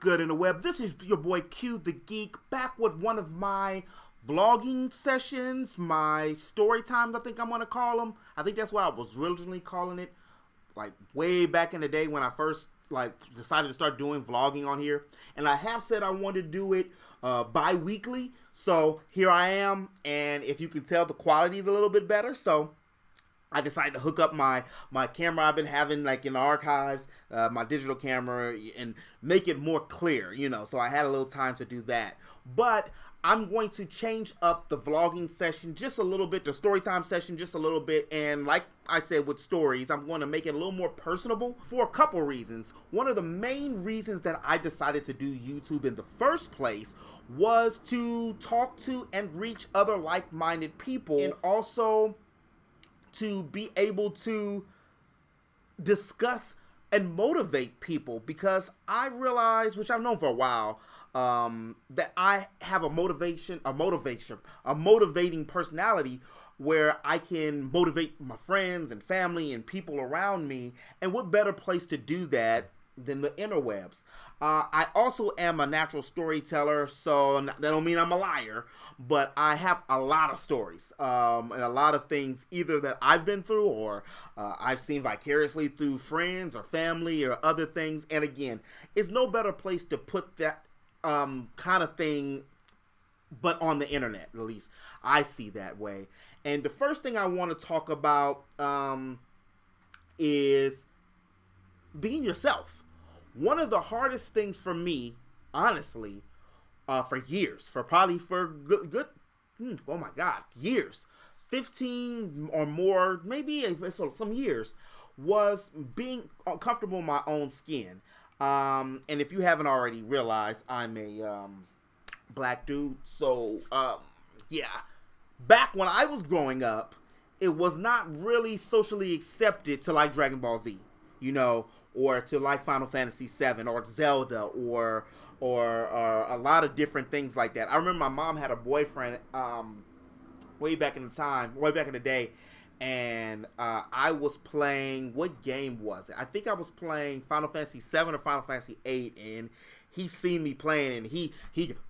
good in the web? This is your boy Q the Geek, back with one of my vlogging sessions, my story times, I think I'm going to call them. I think that's what I was originally calling it, like way back in the day when I first decided to start doing vlogging on here. And I have said I wanted to do it bi-weekly, so here I am. And if you can tell, the quality is a little bit better, so I decided to hook up my camera I've been having like in the archives, my digital camera, and make it more clear, you know, so I had a little time to do that. But I'm going to change up the vlogging session just a little bit, the story time session just a little bit, and like I said with stories, I'm going to make it a little more personable for a couple reasons. One of the main reasons that I decided to do YouTube in the first place was to talk to and reach other like-minded people, and also to be able to discuss and motivate people, because I realized, which I've known for a while, that I have a motivating personality where I can motivate my friends and family and people around me. And what better place to do that than the interwebs? I also am a natural storyteller, so that don't mean I'm a liar, but I have a lot of stories and a lot of things either that I've been through or I've seen vicariously through friends or family or other things. And again, it's no better place to put that kind of thing but on the internet. At least I see that way. And the first thing I want to talk about is being yourself. One of the hardest things for me, honestly, for years, for good, oh my God, years, 15 or more, maybe some years, was being comfortable in my own skin. And if you haven't already realized, I'm a black dude. So, yeah, back when I was growing up, it was not really socially accepted to like Dragon Ball Z, you know, or to like Final Fantasy VII or Zelda or a lot of different things like that. I remember my mom had a boyfriend way back in the day, and I was playing, what game was it? I think I was playing Final Fantasy VII or Final Fantasy VIII, and he seen me playing, and he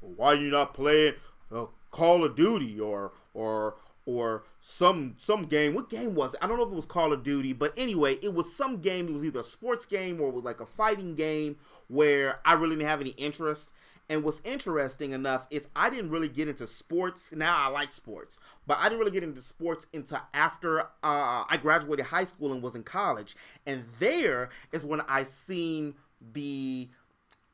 why are you not playing Call of Duty or some game? What game was it? I don't know if it was Call of Duty, but anyway, it was some game. It was either a sports game or it was like a fighting game where I really didn't have any interest. And what's interesting enough is I didn't really get into sports. Now I like sports, but I didn't really get into sports until after I graduated high school and was in college. And there is when I seen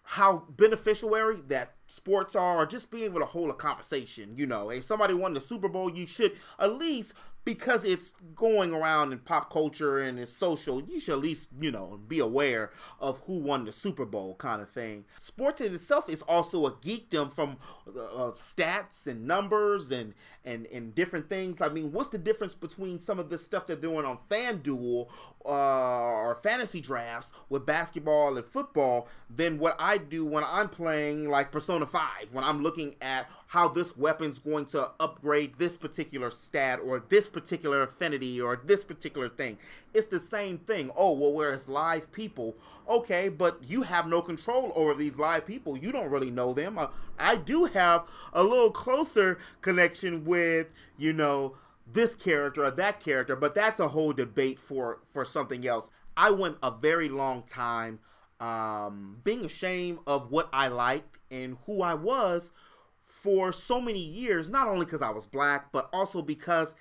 how beneficial that sports are, or just being able to hold a conversation. You know, if somebody won the Super Bowl, you should at least, because it's going around in pop culture and it's social, you should at least, you know, be aware of who won the Super Bowl kind of thing. Sports in itself is also a geekdom from stats and numbers and different things. I mean, what's the difference between some of the stuff they're doing on FanDuel or fantasy drafts with basketball and football than what I do when I'm playing like Persona 5, when I'm looking at how this weapon's going to upgrade this particular stat or this particular affinity or this particular thing. It's the same thing. Oh, well, whereas live people, okay, but you have no control over these live people. You don't really know them. I do have a little closer connection with, you know, this character or that character, but that's a whole debate for something else. I went a very long time being ashamed of what I liked and who I was for so many years, not only because I was black, but also because,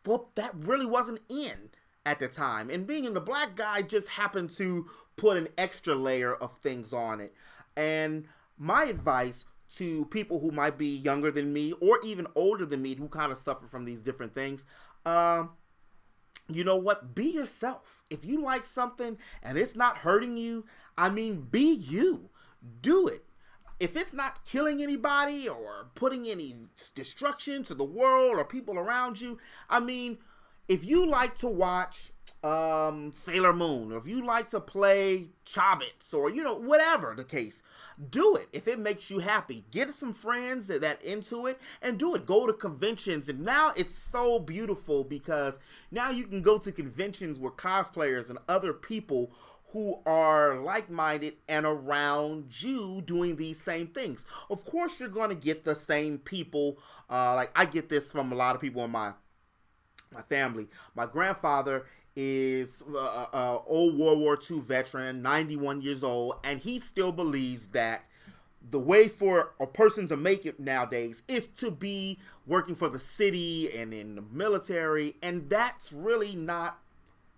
well, that really wasn't in at the time. And being the black guy just happened to put an extra layer of things on it. And my advice to people who might be younger than me or even older than me who kind of suffer from these different things, you know what? Be yourself. If you like something and it's not hurting you, I mean, be you. Do it. If it's not killing anybody or putting any destruction to the world or people around you, I mean, if you like to watch Sailor Moon, or if you like to play Chobits, or, you know, whatever the case, do it. If it makes you happy, get some friends that into it and do it. Go to conventions. And now it's so beautiful because now you can go to conventions with cosplayers and other people who are like-minded and around you doing these same things. Of course, you're going to get the same people. Like I get this from a lot of people in my family. My grandfather is old World War II veteran, 91 years old, and he still believes that the way for a person to make it nowadays is to be working for the city and in the military, and that's really not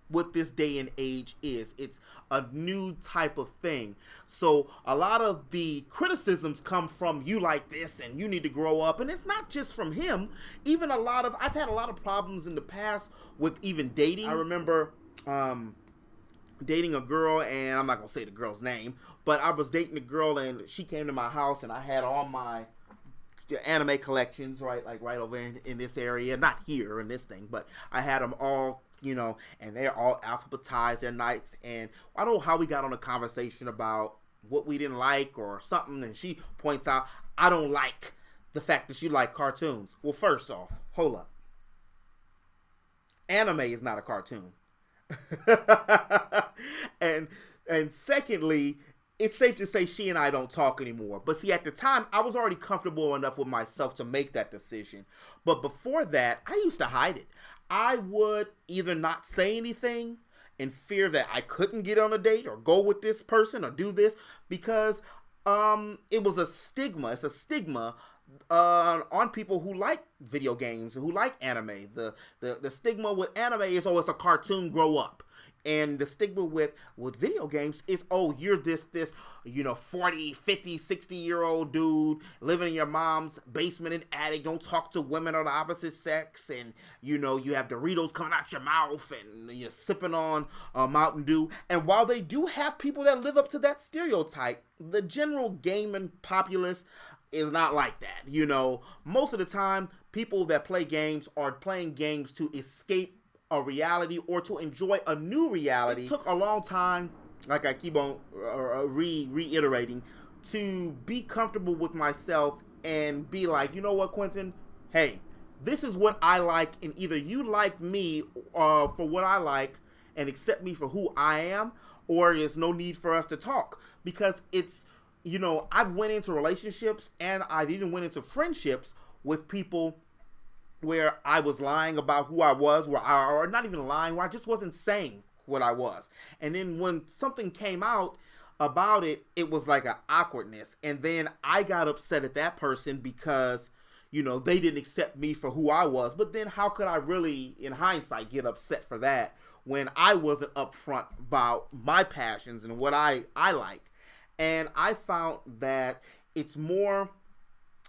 what this day and age is. It's a new type of thing. So a lot of the criticisms come from you like this and you need to grow up, and it's not just from him. Even I've had a lot of problems in the past with even dating. I remember dating a girl, and I'm not gonna say the girl's name, but I was dating a girl and she came to my house and I had all my anime collections right over in this area, not here in this thing, but I had them all, and they're all alphabetized, they're nice, and I don't know how we got on a conversation about what we didn't like or something, and she points out, I don't like the fact that you like cartoons. Well, first off, hold up. Anime is not a cartoon. and secondly, it's safe to say she and I don't talk anymore. But see, at the time, I was already comfortable enough with myself to make that decision. But before that, I used to hide it. I would either not say anything in fear that I couldn't get on a date or go with this person or do this because it was a stigma. It's a stigma on people who like video games, who like anime. The stigma with anime is, oh, it's a cartoon, grow up. And the stigma with video games is, oh, you're this 40, 50, 60-year-old dude living in your mom's basement and attic, don't talk to women of the opposite sex, and, you have Doritos coming out your mouth, and you're sipping on Mountain Dew. And while they do have people that live up to that stereotype, the general gaming populace is not like that. Most of the time, people that play games are playing games to escape a reality or to enjoy a new reality. It took a long time, like I keep on reiterating, to be comfortable with myself and be like, you know what, Quentin? Hey, this is what I like, and either you like me for what I like and accept me for who I am, or there's no need for us to talk. Because it's, I've went into relationships and I've even went into friendships with people where I was lying about who I was, or not even lying, where I just wasn't saying what I was. And then when something came out about it, it was like an awkwardness. And then I got upset at that person because, they didn't accept me for who I was. But then how could I really, in hindsight, get upset for that when I wasn't upfront about my passions and what I like? And I found that it's more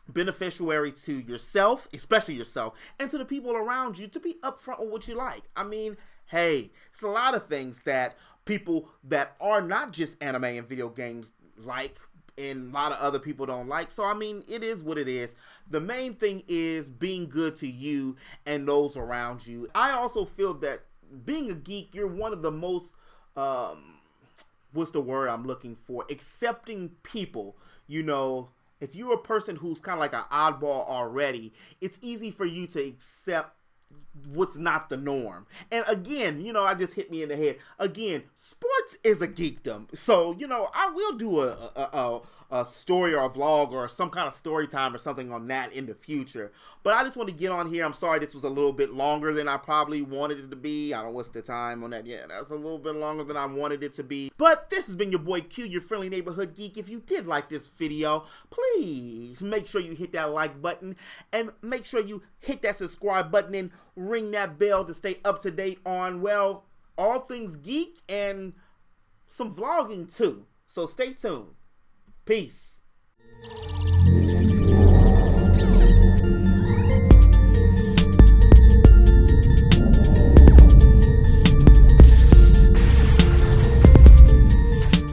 beneficiary to yourself, especially yourself, and to the people around you to be upfront with what you like. I mean, hey, it's a lot of things that people that are not just anime and video games like, and a lot of other people don't like. So, I mean, it is what it is. The main thing is being good to you and those around you. I also feel that being a geek, you're one of the most, what's the word I'm looking for? Accepting people, If you're a person who's kind of like an oddball already, it's easy for you to accept what's not the norm. And again, I just hit me in the head. Again, sports is a geekdom. So, I will do a story or a vlog or some kind of story time or something on that in the future. But I just want to get on here. I'm sorry this was a little bit longer than I probably wanted it to be. I don't know what's the time on that. Yeah, that's a little bit longer than I wanted it to be. But this has been your boy Q, your friendly neighborhood geek. If you did like this video, please make sure you hit that like button and make sure you hit that subscribe button and ring that bell to stay up to date on, well, all things geek and some vlogging too. So stay tuned. Peace.